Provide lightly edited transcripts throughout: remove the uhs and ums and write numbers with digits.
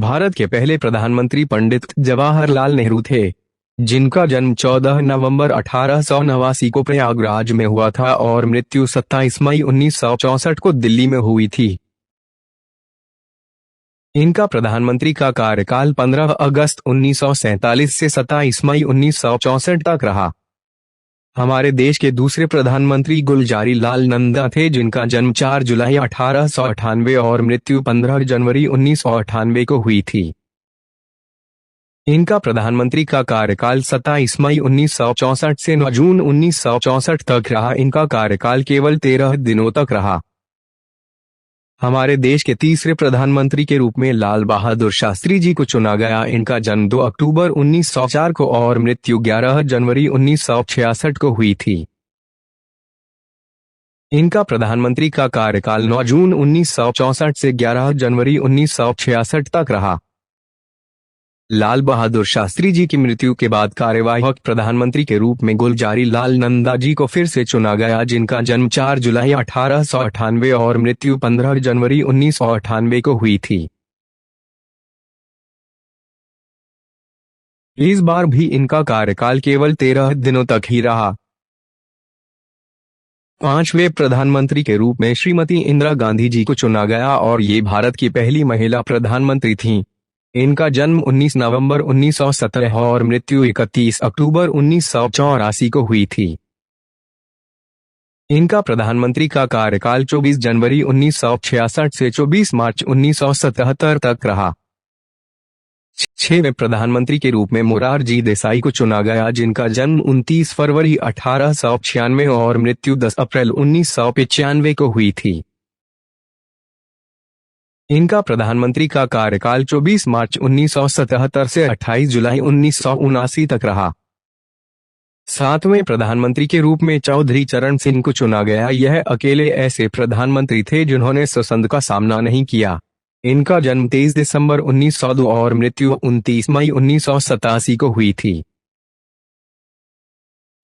भारत के पहले प्रधानमंत्री पंडित जवाहरलाल नेहरू थे, जिनका जन्म 14 नवंबर 1889 को प्रयागराज में हुआ था और मृत्यु 27 मई 1964 को दिल्ली में हुई थी। इनका प्रधानमंत्री का कार्यकाल 15 अगस्त 1947 से 27 मई 1964 तक रहा। हमारे देश के दूसरे प्रधानमंत्री गुलजारी लाल नंदा थे, जिनका जन्म 4 जुलाई 1898 और मृत्यु 15 जनवरी 1998 को हुई थी। इनका प्रधानमंत्री का कार्यकाल 27 मई 1964 से 9 जून 1964 तक रहा। इनका कार्यकाल केवल 13 दिनों तक रहा। हमारे देश के तीसरे प्रधानमंत्री के रूप में लाल बहादुर शास्त्री जी को चुना गया। इनका जन्म 2 अक्टूबर 1904 को और मृत्यु 11 जनवरी 1966 को हुई थी। इनका प्रधानमंत्री का कार्यकाल 9 जून 1964 से 11 जनवरी 1966 तक रहा। लाल बहादुर शास्त्री जी की मृत्यु के बाद कार्यवाहक प्रधानमंत्री के रूप में गुलजारी लाल नंदा जी को फिर से चुना गया, जिनका जन्म 4 जुलाई 1898 और मृत्यु 15 जनवरी 1998 को हुई थी। इस बार भी इनका कार्यकाल केवल 13 दिनों तक ही रहा। पांचवें प्रधानमंत्री के रूप में श्रीमती इंदिरा गांधी जी को चुना गया और ये भारत की पहली महिला प्रधानमंत्री थीं। इनका जन्म 19 नवंबर 1917 और मृत्यु 31 अक्टूबर 1984 को हुई थी। इनका प्रधानमंत्री का कार्यकाल 24 जनवरी 1966 से 24 मार्च 1977 तक रहा। छठवें प्रधानमंत्री के रूप में मोरारजी देसाई को चुना गया, जिनका जन्म 29 फरवरी 1896 और मृत्यु 10 अप्रैल 1995 को हुई थी। इनका प्रधानमंत्री का कार्यकाल 24 मार्च 1977 से 28 जुलाई 1979 तक रहा। सातवें प्रधानमंत्री के रूप में चौधरी चरण सिंह को चुना गया। यह अकेले ऐसे प्रधानमंत्री थे जिन्होंने स्वसंध का सामना नहीं किया। इनका जन्म 23 दिसंबर 1902 और मृत्यु 29 मई 1987 को हुई थी।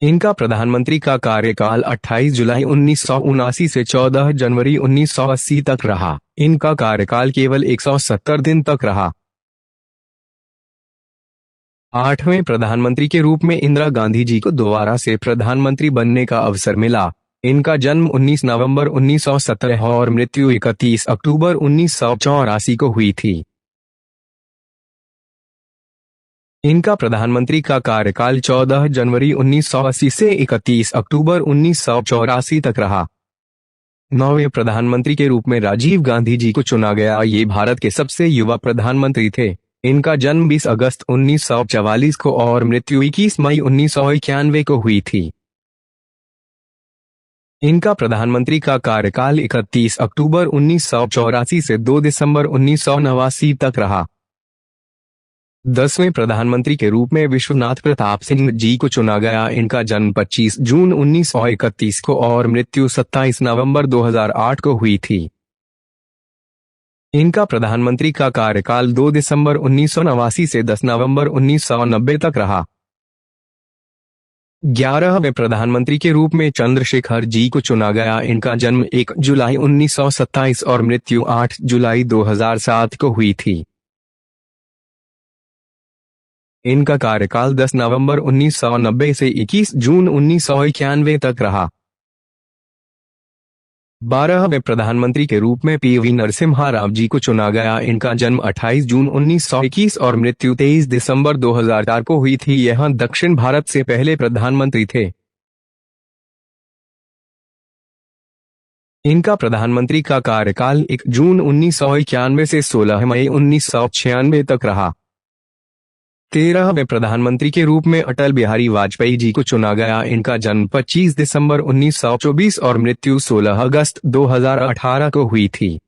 इनका प्रधानमंत्री का कार्यकाल 28 जुलाई 1979 से 14 जनवरी 1980 तक रहा। इनका कार्यकाल केवल 170 दिन तक रहा। आठवें प्रधानमंत्री के रूप में इंदिरा गांधी जी को दोबारा से प्रधानमंत्री बनने का अवसर मिला। इनका जन्म 19 नवंबर 1917 और मृत्यु 31 अक्टूबर 1984 को हुई थी। इनका प्रधानमंत्री का कार्यकाल 14 जनवरी 1980 से 31 अक्टूबर 1984 तक रहा। नौवें प्रधानमंत्री के रूप में राजीव गांधी जी को चुना गया। ये भारत के सबसे युवा प्रधानमंत्री थे। इनका जन्म 20 अगस्त 1944 को और मृत्यु 21 मई 1991 को हुई थी। इनका प्रधानमंत्री का कार्यकाल 31 अक्टूबर 1984 से 2 दिसंबर 1989 तक रहा। 10वें प्रधानमंत्री के रूप में विश्वनाथ प्रताप सिंह जी को चुना गया। इनका जन्म 25 जून 1931 को और मृत्यु 27 नवंबर 2008 को हुई थी। इनका प्रधानमंत्री का कार्यकाल 2 दिसंबर 1989 से 10 नवंबर 1990 तक रहा। 11वें प्रधानमंत्री के रूप में चंद्रशेखर जी को चुना गया। इनका जन्म 1 जुलाई 1927 और मृत्यु 8 जुलाई 2007 को हुई थी। इनका कार्यकाल 10 नवंबर 1990 से 21 जून 1991 तक रहा। 12वें प्रधानमंत्री के रूप में पीवी नरसिम्हा राव जी को चुना गया। इनका जन्म 28 जून 1921 और मृत्यु 23 दिसंबर 2004 को हुई थी। यह दक्षिण भारत से पहले प्रधानमंत्री थे। इनका प्रधानमंत्री का कार्यकाल 1 जून 1991 से 16 मई 1996 तक रहा। 13वें प्रधानमंत्री के रूप में अटल बिहारी वाजपेयी जी को चुना गया। इनका जन्म 25 दिसंबर 1924 और मृत्यु 16 अगस्त 2018 को हुई थी।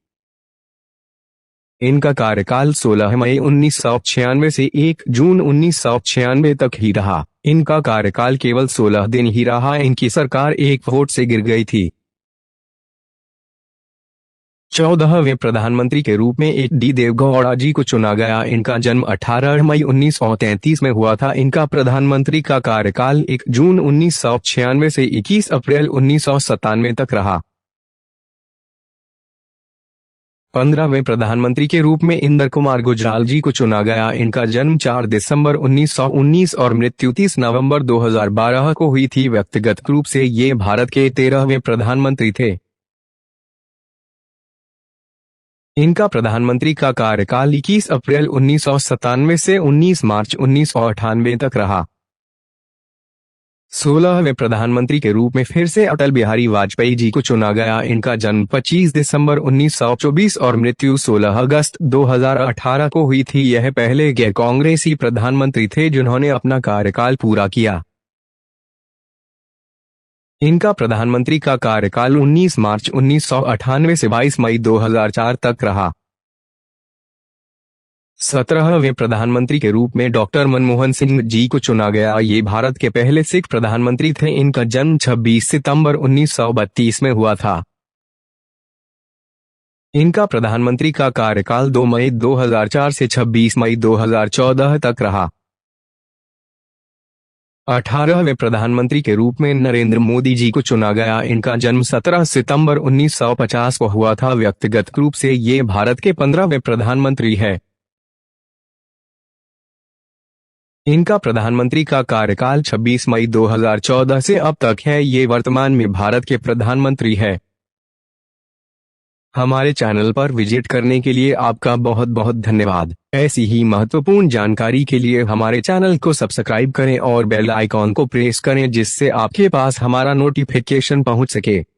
इनका कार्यकाल 16 मई 1996 से 1 जून 1996 तक ही रहा। इनका कार्यकाल केवल 16 दिन ही रहा। इनकी सरकार एक वोट से गिर गई थी। 14वें प्रधानमंत्री के रूप में एच.डी. देवेगौड़ा जी को चुना गया। इनका जन्म 18 मई 1933 में हुआ था। इनका प्रधानमंत्री का कार्यकाल 1 जून 1996 से 21 अप्रैल 1997 तक रहा। 15वें प्रधानमंत्री के रूप में इंदर कुमार गुजराल जी को चुना गया। इनका जन्म 4 दिसंबर 1919 और मृत्यु 30 नवंबर 2012 को हुई थी। व्यक्तिगत रूप से ये भारत के 13वें प्रधानमंत्री थे। इनका प्रधानमंत्री का कार्यकाल 21 अप्रैल 1997 से 19 मार्च 1998 तक रहा। 16वें प्रधानमंत्री के रूप में फिर से अटल बिहारी वाजपेयी जी को चुना गया। इनका जन्म 25 दिसंबर 1924 और मृत्यु 16 अगस्त 2018 को हुई थी। यह पहले गैर कांग्रेसी प्रधानमंत्री थे जिन्होंने अपना कार्यकाल पूरा किया। इनका प्रधानमंत्री का कार्यकाल 19 मार्च 1998 से 22 मई 2004 तक रहा। 17वें प्रधानमंत्री के रूप में डॉक्टर मनमोहन सिंह जी को चुना गया। ये भारत के पहले सिख प्रधानमंत्री थे। इनका जन्म 26 सितंबर 1932 में हुआ था। इनका प्रधानमंत्री का कार्यकाल 2 मई 2004 से 26 मई 2014 तक रहा। 18वें प्रधानमंत्री के रूप में नरेंद्र मोदी जी को चुना गया। इनका जन्म 17 सितंबर 1950 को हुआ था। व्यक्तिगत रूप से ये भारत के 15वें प्रधानमंत्री है। इनका प्रधानमंत्री का कार्यकाल 26 मई 2014 से अब तक है। ये वर्तमान में भारत के प्रधानमंत्री है। हमारे चैनल पर विजिट करने के लिए आपका बहुत बहुत धन्यवाद। ऐसी ही महत्वपूर्ण जानकारी के लिए हमारे चैनल को सब्सक्राइब करें और बेल आइकॉन को प्रेस करें जिससे आपके पास हमारा नोटिफिकेशन पहुंच सके।